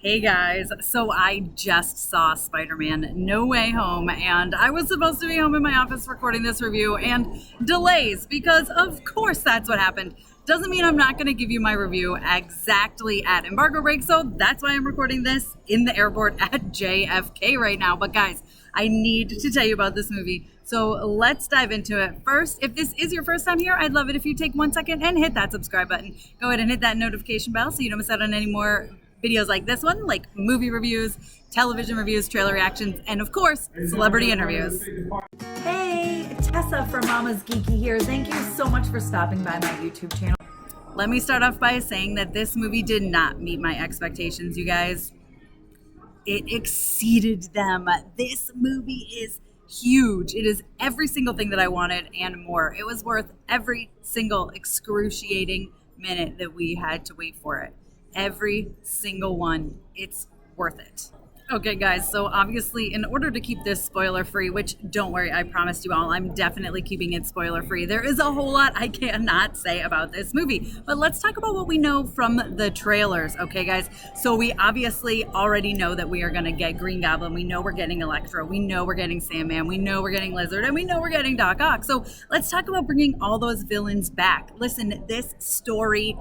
Hey guys, so I just saw Spider-Man No Way Home, and I was supposed to be home in my office recording this review, and delays, because of course that's what happened. Doesn't mean I'm not going to give you my review exactly at embargo break, so that's why I'm recording this in the airport at JFK right now. But guys, I need to tell you about this movie, so let's dive into it. First, if this is your first time here, I'd love it if you take 1 second and hit that subscribe button. Go ahead and hit that notification bell so you don't miss out on any more videos like this one, like movie reviews, television reviews, trailer reactions, and of course, celebrity interviews. Hey, Tessa from MamasGeeky here. Thank you so much for stopping by my YouTube channel. Let me start off by saying that this movie did not meet my expectations, you guys. It exceeded them. This movie is huge. It is every single thing that I wanted and more. It was worth every single excruciating minute that we had to wait for it. Every single one. It's worth it. Okay guys, so obviously in order to keep this spoiler free, which don't worry, I promised you all, I'm definitely keeping it spoiler free. There is a whole lot I cannot say about this movie, but let's talk about what we know from the trailers, okay guys? So we obviously already know that we are gonna get Green Goblin, we know we're getting Electro, we know we're getting Sandman, we know we're getting Lizard, and we know we're getting Doc Ock. So let's talk about bringing all those villains back. Listen, this story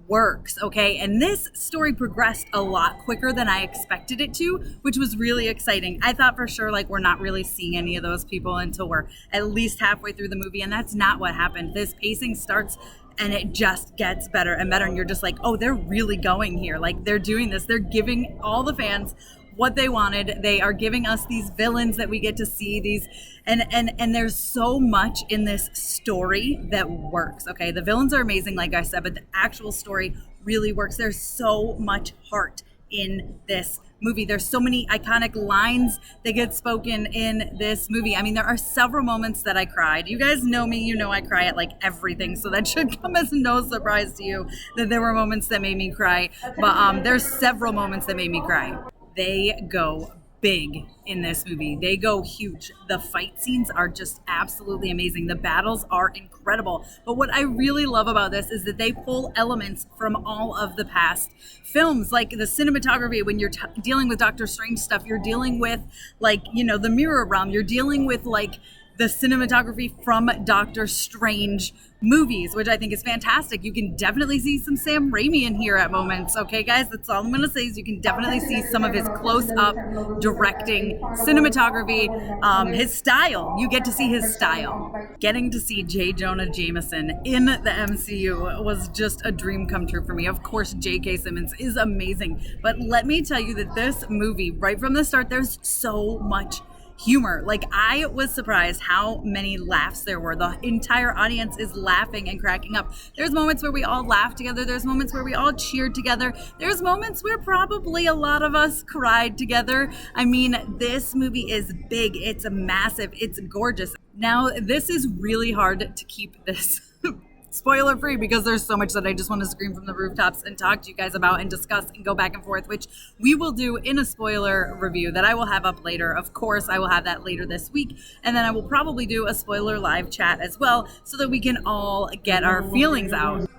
works, okay? And this story progressed a lot quicker than I expected it to, which was really exciting. I thought for sure, like, we're not really seeing any of those people until we're at least halfway through the movie, and that's not what happened. This pacing starts and it just gets better and better, and you're just like, oh, they're really going here. Like, they're doing this. They're giving all the fans what they wanted. They are giving us these villains that we get to see, these and there's so much in this story that works. Okay, the villains are amazing, like I said, but the actual story really works. There's so much heart in this movie. There's so many iconic lines that get spoken in this movie. I mean, there are several moments that I cried. You guys know me, you know I cry at like everything, so that should come as no surprise to you that there were moments that made me cry. But there's several moments that made me cry. They go big in this movie. They go huge. The fight scenes are just absolutely amazing. The battles are incredible. But what I really love about this is that they pull elements from all of the past films, like the cinematography. When you're dealing with Doctor Strange stuff, you're dealing with, like, you know, the mirror realm. You're dealing with, like, the cinematography from Doctor Strange movies, which I think is fantastic. You can definitely see some Sam Raimi in here at moments. Okay, guys, that's all I'm going to say is you can definitely see some of his close-up directing, cinematography, his style. You get to see his style. Getting to see J. Jonah Jameson in the MCU was just a dream come true for me. Of course, J.K. Simmons is amazing, but let me tell you that this movie, right from the start, there's so much humor. Like, I was surprised how many laughs there were. The entire audience is laughing and cracking up. There's moments where we all laugh together. There's moments where we all cheered together. There's moments where probably a lot of us cried together. I mean, this movie is big. It's massive. It's gorgeous. Now, this is really hard to keep this spoiler free because there's so much that I just want to scream from the rooftops and talk to you guys about and discuss and go back and forth, which we will do in a spoiler review that I will have up later. Of course, I will have that later this week, and then I will probably do a spoiler live chat as well so that we can all get our feelings out.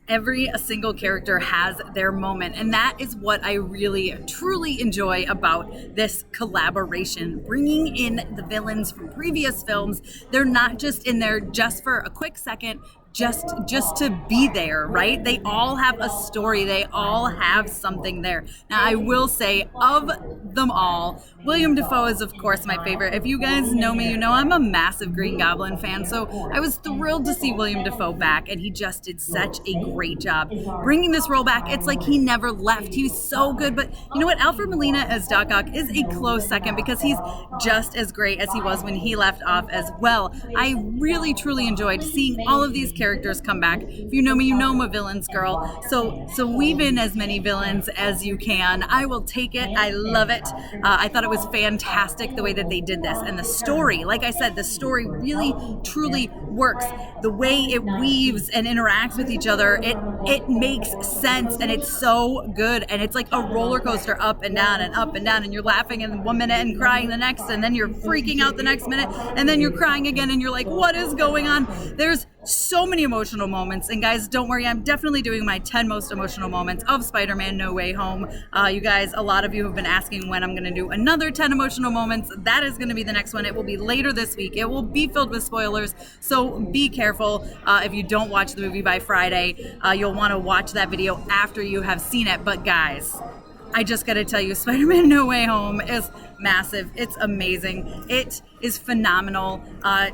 Every single character has their moment, and that is what I really truly enjoy about this collaboration. Bringing in the villains from previous films, they're not just in there just for a quick second, just to be there, right? They all have a story. They all have something there. Now, I will say, of them all, William Dafoe is, of course, my favorite. If you guys know me, you know I'm a massive Green Goblin fan, so I was thrilled to see William Dafoe back, and he just did such a great job bringing this role back. It's like he never left. He was so good, but you know what? Alfred Molina as Doc Ock is a close second because he's just as great as he was when he left off as well. I really, truly enjoyed seeing all of these characters come back. If you know me, you know I'm a villains girl. So weave in as many villains as you can. I will take it. I love it. I thought it was fantastic the way that they did this. And the story, like I said, the story really, truly works. The way it weaves and interacts with each other, it makes sense, and it's so good. And it's like a roller coaster, up and down and up and down, and you're laughing in 1 minute and crying the next, and then you're freaking out the next minute, and then you're crying again, and you're like, what is going on? There's So many emotional moments. And guys, don't worry, I'm definitely doing my 10 most emotional moments of Spider-Man No Way Home. You guys, a lot of you have been asking when I'm going to do another 10 emotional moments. That is going to be the next one. It will be later this week. It will be filled with spoilers, so be careful. If you don't watch the movie by Friday, you'll want to watch that video after you have seen it. But guys, I just got to tell you, Spider-Man No Way Home is massive. It's amazing. It is phenomenal.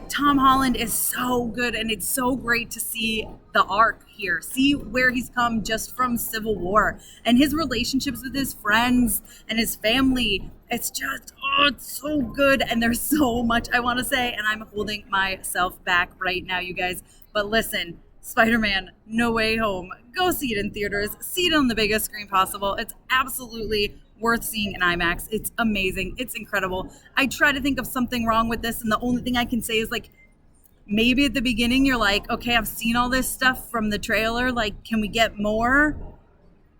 Tom Holland is so good, and it's so great to see the arc here. See where he's come just from Civil War and his relationships with his friends and his family. It's just, it's so good. And there's so much I want to say, and I'm holding myself back right now, you guys. But listen, Spider-Man No Way Home. Go see it in theaters. See it on the biggest screen possible. It's absolutely worth seeing in IMAX. It's amazing. It's incredible. I try to think of something wrong with this, and the only thing I can say is, like, maybe at the beginning you're like, okay, I've seen all this stuff from the trailer. Like, can we get more?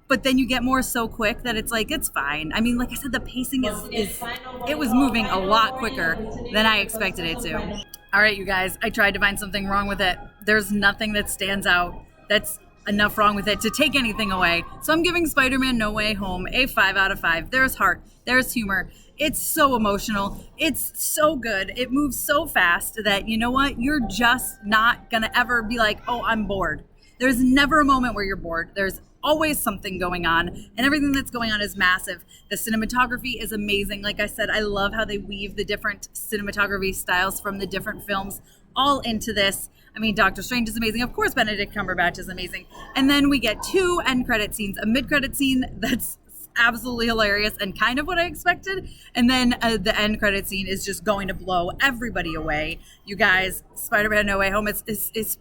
But then you get more so quick that it's like, it's fine. I mean, like I said, the pacing is it was moving a lot quicker than I expected it to. All right, you guys, I tried to find something wrong with it. There's nothing that stands out that's enough wrong with it to take anything away. So I'm giving Spider-Man No Way Home a 5 out of 5. There's heart. There's humor. It's so emotional. It's so good. It moves so fast that, you know what? You're just not going to ever be like, oh, I'm bored. There's never a moment where you're bored. There's always something going on, and everything that's going on is massive. The cinematography is amazing. Like I said, I love how they weave the different cinematography styles from the different films all into this. I mean, Doctor Strange is amazing. Of course, Benedict Cumberbatch is amazing. And then we get 2 end credit scenes, a mid-credit scene that's absolutely hilarious and kind of what I expected. And then the end credit scene is just going to blow everybody away. You guys, Spider-Man No Way Home is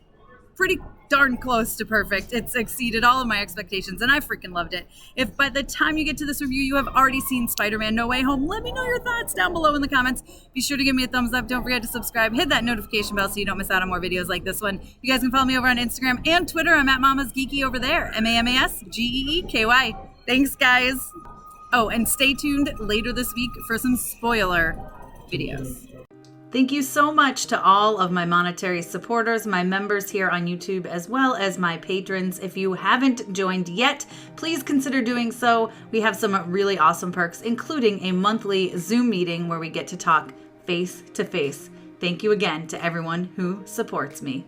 pretty darn close to perfect. It's exceeded all of my expectations, and I freaking loved it. If by the time you get to this review you have already seen Spider-Man No Way Home, let me know your thoughts down below in the comments. Be sure to give me a thumbs up. Don't forget to subscribe. Hit that notification bell so you don't miss out on more videos like this one. You guys can follow me over on Instagram and Twitter. I'm at MamasGeeky over there. MamasGeeky. Thanks, guys. Oh, and stay tuned later this week for some spoiler videos. Thank you so much to all of my monetary supporters, my members here on YouTube, as well as my patrons. If you haven't joined yet, please consider doing so. We have some really awesome perks, including a monthly Zoom meeting where we get to talk face to face. Thank you again to everyone who supports me.